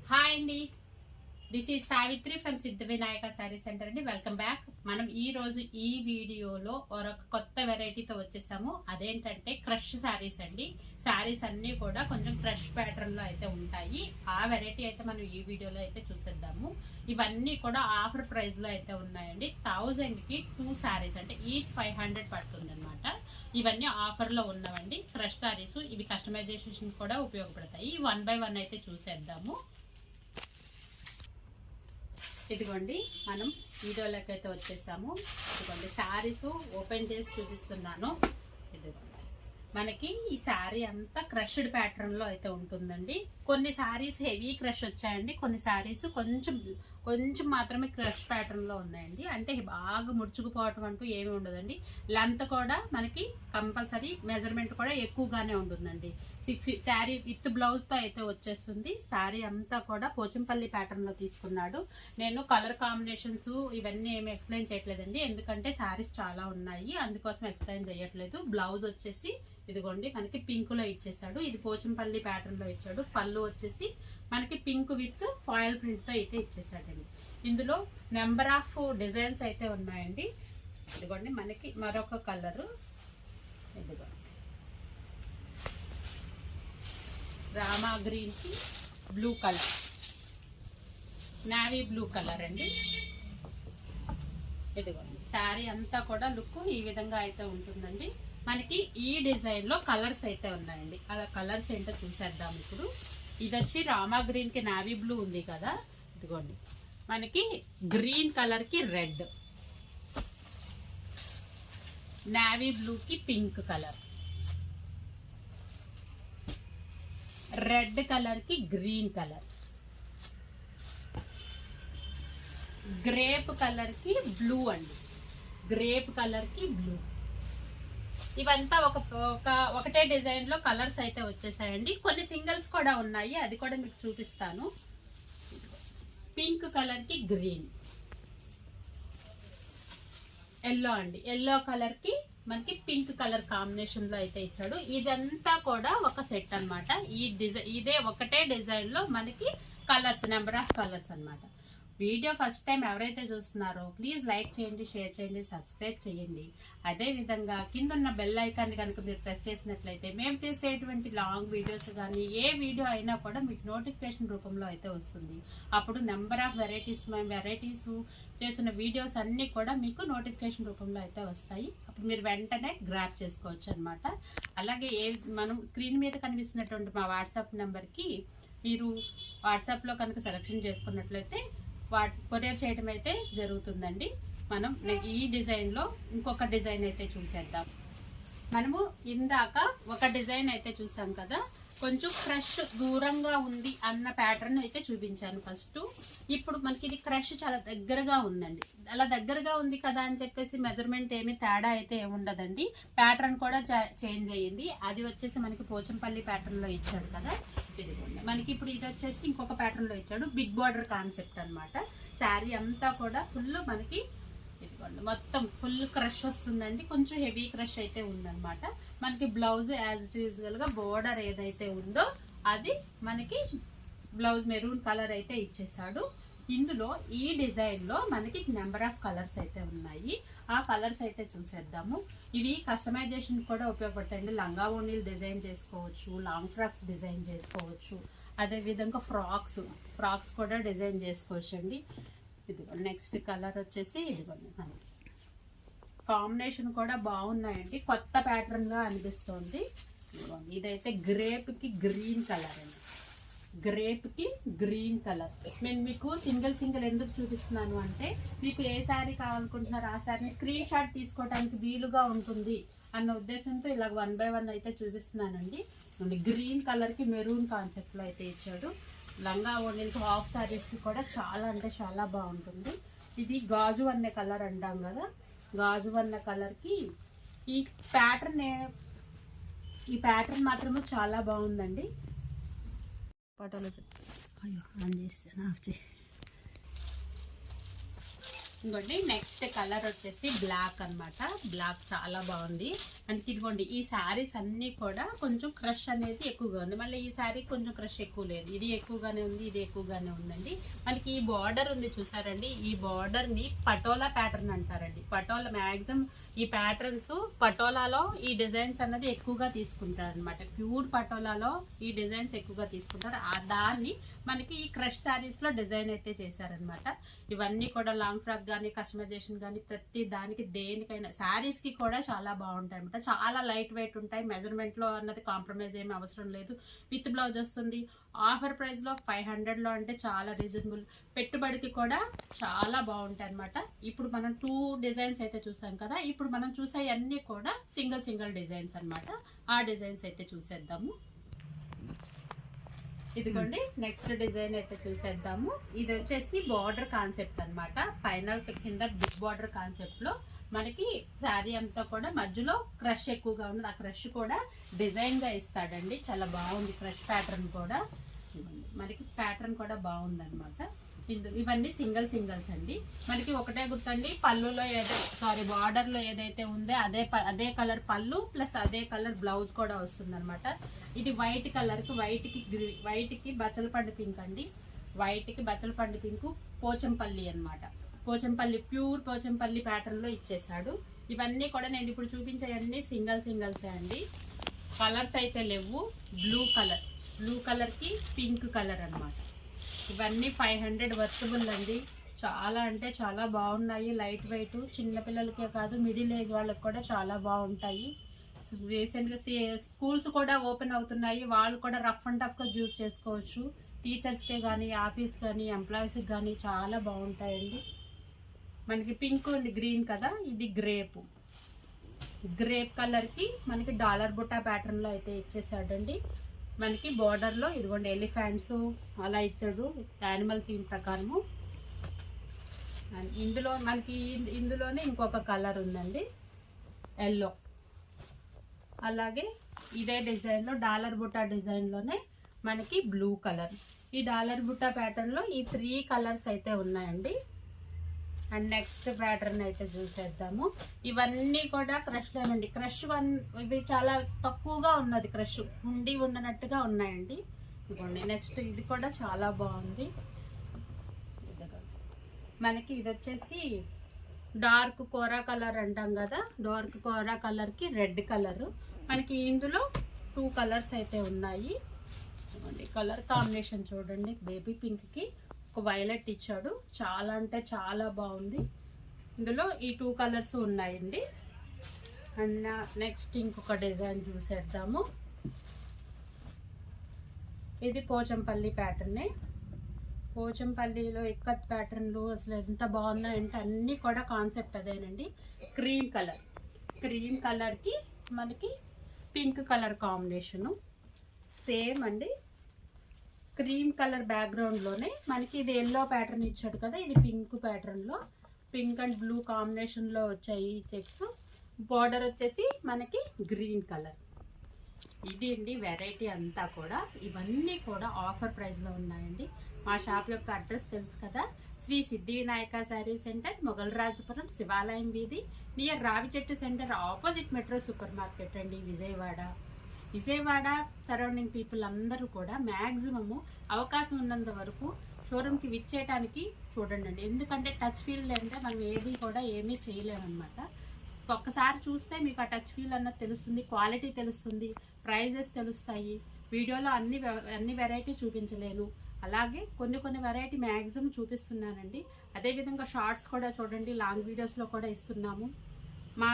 Hi అండి, this is Savitri from సిద్ధ Vinayaka sari centre అండి. Welcome back. మనం ఈ రోజు ఈ వీడియోలో ఒక కొత్త వెరైటీతో వచ్చేసాము. అదేంటంటే క్రష్ శారీస్ అండి. శారీస్ అన్ని కూడా కొంచెం క్రష్ ప్యాటర్న్ లో అయితే ఉంటాయి. ఆ వెరైటీ అయితే మనం ఈ వీడియోలో అయితే చూసేద్దాము. ఇవన్నీ కూడా ఆఫర్ ప్రైస్ లో అయితే ఉన్నాయండి. 1000 కి 2 శారీస్ అంటే ఈచ్ 500 పడుతుంది అనమాట. ఇవన్నీ ఆఫర్ లో ఉన్నవండి క్రష్ శారీస్. ఇవి కస్టమైజేషన్ కూడా ఉపయోగపడతాయి. 1 by 1 అయితే చూసేద్దాము. ఇదిగోండి, మనం వీడియోలోకి అయితే వచ్చేసాము. ఇదిగోండి, శారీస్ ఓపెన్ చేసి చూపిస్తున్నాను. ఇదిగోండి, మనకి ఈ శారీ అంతా క్రష్డ్ ప్యాటర్న్ లో అయితే ఉంటుందండి. కొన్ని శారీస్ హెవీ క్రష్ వచ్చాయండి, కొన్ని శారీస్ కొంచెం మాత్రమే క్రష్ ప్యాటర్న్ లో ఉన్నాయండి. అంటే బాగా ముడుచుకుపోవటం అంటూ ఏమి ఉండదండి. లెంత్ కూడా మనకి కంపల్సరీ మెజర్మెంట్ కూడా ఎక్కువగానే ఉంటుందండి. శారీ విత్ బ్లౌజ్ తో అయితే వచ్చేస్తుంది. శారీ అంతా కూడా పోచంపల్లి ప్యాటర్న్ లో తీసుకున్నాడు. నేను కలర్ కాంబినేషన్స్ ఇవన్నీ ఏమి ఎక్స్ప్లెయిన్ చేయట్లేదండి, ఎందుకంటే శారీస్ చాలా ఉన్నాయి, అందుకోసం ఎక్స్ప్లెయిన్ చేయట్లేదు. బ్లౌజ్ వచ్చేసి ఇదిగోండి మనకి పింక్ లో ఇచ్చేసాడు. ఇది పోచంపల్లి ప్యాటర్న్ లో ఇచ్చాడు. పళ్ళు వచ్చేసి మనకి పింక్ విత్ ఫాయిల్ ప్రింట్ తో అయితే ఇచ్చేసాడండి. ఇందులో నెంబర్ ఆఫ్ డిజైన్స్ అయితే ఉన్నాయండి. ఇదిగోండి, మనకి మరొక కలరు, ఇదిగోండి రామా గ్రీన్ కి blue colour, navy blue colour అండి. ఇదిగోండి, శారీ అంతా కూడా లుక్ ఈ విధంగా అయితే ఉంటుందండి. మనకి ఈ డిజైన్ లో కలర్స్ అయితే ఉన్నాయండి. అలా కలర్స్ ఏంటో చూసేద్దాం ఇప్పుడు. ఇది వచ్చి రామా గ్రీన్ కి నావీ బ్లూ ఉంది కదా. ఇదిగోండి, మనకి గ్రీన్ కలర్ కి రెడ్, నావీ బ్లూ కి పింక్ కలర్, రెడ్ కలర్ కి గ్రీన్ కలర్, గ్రేప్ కలర్ కి బ్లూ అండి, గ్రేప్ కలర్ కి బ్లూ. ఇవంతా ఒకటే డిజైన్ లో కలర్స్ అయితే వచ్చేసాయండి. కొన్ని సింగిల్స్ కూడా ఉన్నాయి, అది కూడా మీకు చూపిస్తాను. పింక్ కలర్ కి గ్రీన్, ఎల్లో అండి, ఎల్లో కలర్ కి మనకి పింక్ కలర్ కాంబినేషన్ లో అయితే ఇచ్చాడు. ఇదంతా కూడా ఒక సెట్ అన్నమాట. ఈ డిజైన్ ఇదే ఒకటే డిజైన్ లో మనకి కలర్స్, నెంబర్ ఆఫ్ కలర్స్ అన్నమాట. వీడియో ఫస్ట్ టైం ఎవరైతే చూస్తున్నారో ప్లీజ్ లైక్ చేయండి, షేర్ చేయండి, సబ్స్క్రైబ్ చేయండి. అదే విధంగా కింద ఉన్న బెల్ ఐకాన్ కనుక మీరు ప్రెస్ చేసినట్లయితే మేము చేసేటువంటి లాంగ్ వీడియోస్ కానీ ఏ వీడియో అయినా కూడా మీకు నోటిఫికేషన్ రూపంలో అయితే వస్తుంది. అప్పుడు నెంబర్ ఆఫ్ వెరైటీస్ చేసిన వీడియోస్ అన్ని కూడా మీకు నోటిఫికేషన్ రూపంలో అయితే వస్తాయి. అప్పుడు మీరు వెంటనే గ్రాప్ చేసుకోవచ్చు అనమాట. అలాగే మనం స్క్రీన్ మీద కనిపిస్తున్నటువంటి మా వాట్సాప్ నెంబర్కి మీరు వాట్సాప్లో కనుక సెలెక్షన్ చేసుకున్నట్లయితే కొరియర్ చేయడం అయితే జరుగుతుందండి. మనం ఈ డిజైన్ లో ఇంకొక డిజైన్ అయితే చూసేద్దాం. మనము ఇందాక ఒక డిజైన్ అయితే చూసాం కదా, కొంచెం క్రష్ దూరంగా ఉంది అన్న ప్యాటర్న్ అయితే చూపించాను ఫస్ట్. ఇప్పుడు మనకి ఇది క్రష్ చాలా దగ్గరగా ఉందండి. అలా దగ్గరగా ఉంది కదా అని చెప్పేసి మెజర్మెంట్ ఏమి తేడా అయితే ఏముండదండి. ప్యాటర్న్ కూడా చేంజ్ అయ్యింది. అది వచ్చేసి మనకి పోచంపల్లి ప్యాటర్న్ లో ఇచ్చాడు కదా. ఇదిగోండి, మనకి ఇప్పుడు ఇది వచ్చేసి ఇంకొక ప్యాటర్న్ లో ఇచ్చాడు. బిగ్ బార్డర్ కాన్సెప్ట్ అనమాట. శారీ అంతా కూడా ఫుల్ మనకి ఇదిగోండి మొత్తం ఫుల్ క్రష్ వస్తుందండి. కొంచెం హెవీ క్రష్ అయితే ఉందన్నమాట. మనకి బ్లౌజ్ యాజ్ యూజువల్ గా బోర్డర్ ఏదైతే ఉందో అది మనకి బ్లౌజ్ మెరూన్ కలర్ అయితే ఇచ్చేసాడు. ఇందులో ఈ డిజైన్ లో మనకి నెంబర్ ఆఫ్ కలర్స్ అయితే ఉన్నాయి. ఆ కలర్స్ అయితే చూసేద్దాము. ఇవి కస్టమైజేషన్ కూడా ఉపయోగపడతాయండి. లంగా ఓణీలు డిజైన్ చేసుకోవచ్చు, లాంగ్ ఫ్రాక్స్ డిజైన్ చేసుకోవచ్చు, అదే విధంగా ఫ్రాక్స్ కూడా డిజైన్ చేసుకోవచ్చు అండి. ఇదిగోండి, నెక్స్ట్ కలర్ వచ్చేసి ఇదిగోండి, మనకి కాంబినేషన్ కూడా బాగున్నాయండి. కొత్త ప్యాటర్న్ గా అనిపిస్తుంది. ఇదైతే గ్రేప్ కి గ్రీన్ కలర్ అండి, గ్రేప్ కి గ్రీన్ కలర్. నేను మీకు సింగిల్ ఎందుకు చూపిస్తున్నాను అంటే, మీకు ఏ శారీ కావాలనుకుంటున్నారో ఆ శారీని స్క్రీన్ షాట్ తీసుకోవడానికి వీలుగా ఉంటుంది అన్న ఉద్దేశంతో ఇలా 1 by 1 అయితే చూపిస్తున్నానండి. గ్రీన్ కలర్ కి మెరూన్ కాన్సెప్ట్ లో అయితే ఇచ్చాడు. లంగా ఓణీలకి హాఫ్ శారీస్ కి కూడా చాలా అంటే చాలా బాగుంటుంది. ఇది గాజు అనే కలర్ అంటాం కదా, గాజు అన్న కలర్ కి ఈ ప్యాటర్న్ మాత్రమే చాలా బాగుందండి. పటాలో చెప్తా, అయ్యో ఆన్ చేస్తాను, ఆఫ్ చేయి. ఇంకోండి నెక్స్ట్ కలర్ వచ్చేసి బ్లాక్ అన్నమాట. బ్లాక్ చాలా బాగుంది. మనకి ఇదిగోండి ఈ శారీస్ అన్ని కూడా కొంచెం క్రష్ అనేది ఎక్కువగా ఉంది. మళ్ళీ ఈ శారీ కొంచెం క్రష్ ఎక్కువ లేదు. ఇది ఎక్కువగానే ఉంది, ఇది ఎక్కువగానే ఉందండి. మనకి ఈ బార్డర్ ఉంది చూసారండి, ఈ బార్డర్ ని పటోలా ప్యాటర్న్ అంటారండి. పటోలా మ్యాక్సిమం ఈ ప్యాటర్న్స్ పటోలాలో ఈ డిజైన్స్ అన్నది ఎక్కువగా తీసుకుంటారు అనమాట. ప్యూర్ పటోలాలో ఈ డిజైన్స్ ఎక్కువగా తీసుకుంటారు. దాన్ని మనకి ఈ క్రష్ శారీస్ లో డిజైన్ అయితే చేశారనమాట. ఇవన్నీ కూడా లాంగ్ ఫ్రాక్ కానీ కస్టమైజేషన్ కానీ ప్రతి దానికి దేనికైనా శారీస్ కి కూడా చాలా బాగుంటాయి అనమాట. చాలా లైట్ వెయిట్ ఉంటాయి. మెజర్మెంట్ లో అన్నది కాంప్రమైజ్ ఏమీ అవసరం లేదు. విత్ బ్లౌజ్ వస్తుంది. ఆఫర్ ప్రైస్ లో 500 లో అంటే చాలా రీజనబుల్. పెట్టుబడికి కూడా చాలా బాగుంటాయి అనమాట. ఇప్పుడు మనం 2 డిజైన్స్ అయితే చూసాం కదా. ఇప్పుడు మనం చూసే అన్ని కూడా సింగిల్ డిజైన్స్ అన్నమాట. ఆ డిజైన్స్ అయితే చూసేద్దాము. ఇదిగోండి నెక్స్ట్ డిజైన్ అయితే చూసేద్దాము. ఇది వచ్చేసి బార్డర్ కాన్సెప్ట్ అన్నమాట. పైన కింద బిగ్ బార్డర్ కాన్సెప్ట్ లో మనకి శారీ అంతా కూడా మధ్యలో క్రష్ ఎక్కువగా ఉంది. ఆ క్రష్ కూడా డిజైన్ గా ఇస్తాడండి. చాలా బాగుంది క్రష్ ప్యాటర్న్ కూడా. మనకి ప్యాటర్న్ కూడా బాగుంది అనమాట. ఇవన్నీ సింగిల్స్ అండి. మనకి ఒకటే గుర్తండి, పళ్ళులో బార్డర్ లో ఏదైతే ఉందో అదే కలర్ పళ్ళు ప్లస్ అదే కలర్ బ్లౌజ్ కూడా వస్తుంది అనమాట. ఇది వైట్ కలర్ కి వైట్ కి బచ్చలపండు పింక్ అండి. వైట్ కి బచ్చలపండు పింక్ పోచంపల్లి అన్నమాట. పోచంపల్లి ప్యూర్ పోచంపల్లి ప్యాటర్న్ లో ఇచ్చేసాడు. ఇవన్నీ కూడా నేను ఇప్పుడు చూపించేవన్నీ సింగిల్సే అండి. కలర్స్ అయితే లేవు. బ్లూ కలర్ కి పింక్ కలర్ అన్నమాట. ఇవన్నీ 500 వర్తబుల్ అండి. చాలా అంటే చాలా బాగున్నాయి. లైట్ వెయిట్, చిన్నపిల్లలకే కాదు మిడిల్ ఏజ్ వాళ్ళకి కూడా చాలా బాగుంటాయి. రీసెంట్గా స్కూల్స్ కూడా ఓపెన్ అవుతున్నాయి. వాళ్ళు కూడా రఫ్ అండ్ టఫ్గా యూజ్ చేసుకోవచ్చు. టీచర్స్కే కానీ ఆఫీస్ కానీ ఎంప్లాయీస్కి కానీ చాలా బాగుంటాయండి. మనకి పింక్ ఉంది, గ్రీన్ కదా, ఇది గ్రేప్ కలర్కి మనకి డాలర్ బుట్టా ప్యాటర్న్లో అయితే ఇచ్చేసాడండి. మనకి బార్డర్లో ఇదిగోండి ఎలిఫెంట్స్ అలా ఇచ్చాడు యానిమల్ థీమ్ ప్రకారము. ఇందులోనే ఇంకొక కలర్ ఉందండి, ఎల్లో. అలాగే ఇదే డిజైన్లో డాలర్ బుట్టా డిజైన్లోనే మనకి బ్లూ కలర్. ఈ డాలర్ బుట్టా ప్యాటర్న్లో ఈ 3 కలర్స్ అయితే ఉన్నాయండి. అండ్ నెక్స్ట్ ప్యాటర్న్ అయితే చూసేద్దాము. ఇవన్నీ కూడా క్రష్లోనండి. ఇవి చాలా తక్కువగా ఉన్నది, క్రష్ ఉండనట్టుగా ఉన్నాయండి. ఇదిగోండి నెక్స్ట్ ఇది కూడా చాలా బాగుంది. మనకి ఇది వచ్చేసి డార్క్ కోరా కలర్ అంటాం కదా, డార్క్ కోరా కలర్కి రెడ్ కలర్. మనకి ఇందులో 2 కలర్స్ అయితే ఉన్నాయి. కలర్ కాంబినేషన్ చూడండి, బేబీ పింక్కి ఒక వైలెట్ ఇచ్చాడు. చాలా అంటే చాలా బాగుంది. ఇందులో ఈ 2 కలర్స్ ఉన్నాయండి. అండ్ నెక్స్ట్ ఇంకొక డిజైన్ చూసేద్దాము. ఇది పోచంపల్లి ప్యాటర్నే. పోచంపల్లిలో ఇక్కత్ ప్యాటర్న్లు అసలు ఎంత బాగున్నాయంటే అన్నీ కూడా కాన్సెప్ట్ అదేనండి. క్రీమ్ కలర్కి మనకి పింక్ కలర్ కాంబినేషను సేమ్ అండి. క్రీమ్ కలర్ బ్యాక్గ్రౌండ్లోనే మనకి ఇది ఎల్లో ప్యాటర్న్ ఇచ్చాడు కదా, ఇది పింక్ ప్యాటర్న్లో పింక్ అండ్ బ్లూ కాంబినేషన్లో వచ్చాయి చెక్స్. బార్డర్ వచ్చేసి మనకి గ్రీన్ కలర్. ఇది అండి వెరైటీ అంతా కూడా. ఇవన్నీ కూడా ఆఫర్ ప్రైస్లో ఉన్నాయండి. మా షాప్ యొక్క అడ్రస్ తెలుసు కదా, శ్రీ సిద్ధి వినాయక శారీ సెంటర్, మొగల్రాజపురం, శివాలయం వీధి, నియర్ రావి చెట్టు centre, opposite metro super market అండి, విజయవాడ సరౌండింగ్ పీపుల్ అందరూ కూడా మ్యాక్సిమము అవకాశం ఉన్నంత వరకు షోరూమ్కి విచ్చేయడానికి చూడండి అండి. ఎందుకంటే టచ్ ఫీల్ అంటే మనం ఏది కూడా ఏమీ చేయలేమన్నమాట. ఒక్కసారి చూస్తే మీకు ఆ టచ్ ఫీల్ అన్నది తెలుస్తుంది, క్వాలిటీ తెలుస్తుంది, ప్రైజెస్ తెలుస్తాయి. వీడియోలో అన్ని వెరైటీ చూపించలేను. అలాగే కొన్ని వెరైటీ మ్యాక్సిమం చూపిస్తున్నానండి. అదేవిధంగా షార్ట్స్ కూడా చూడండి, లాంగ్ వీడియోస్లో కూడా ఇస్తున్నాము.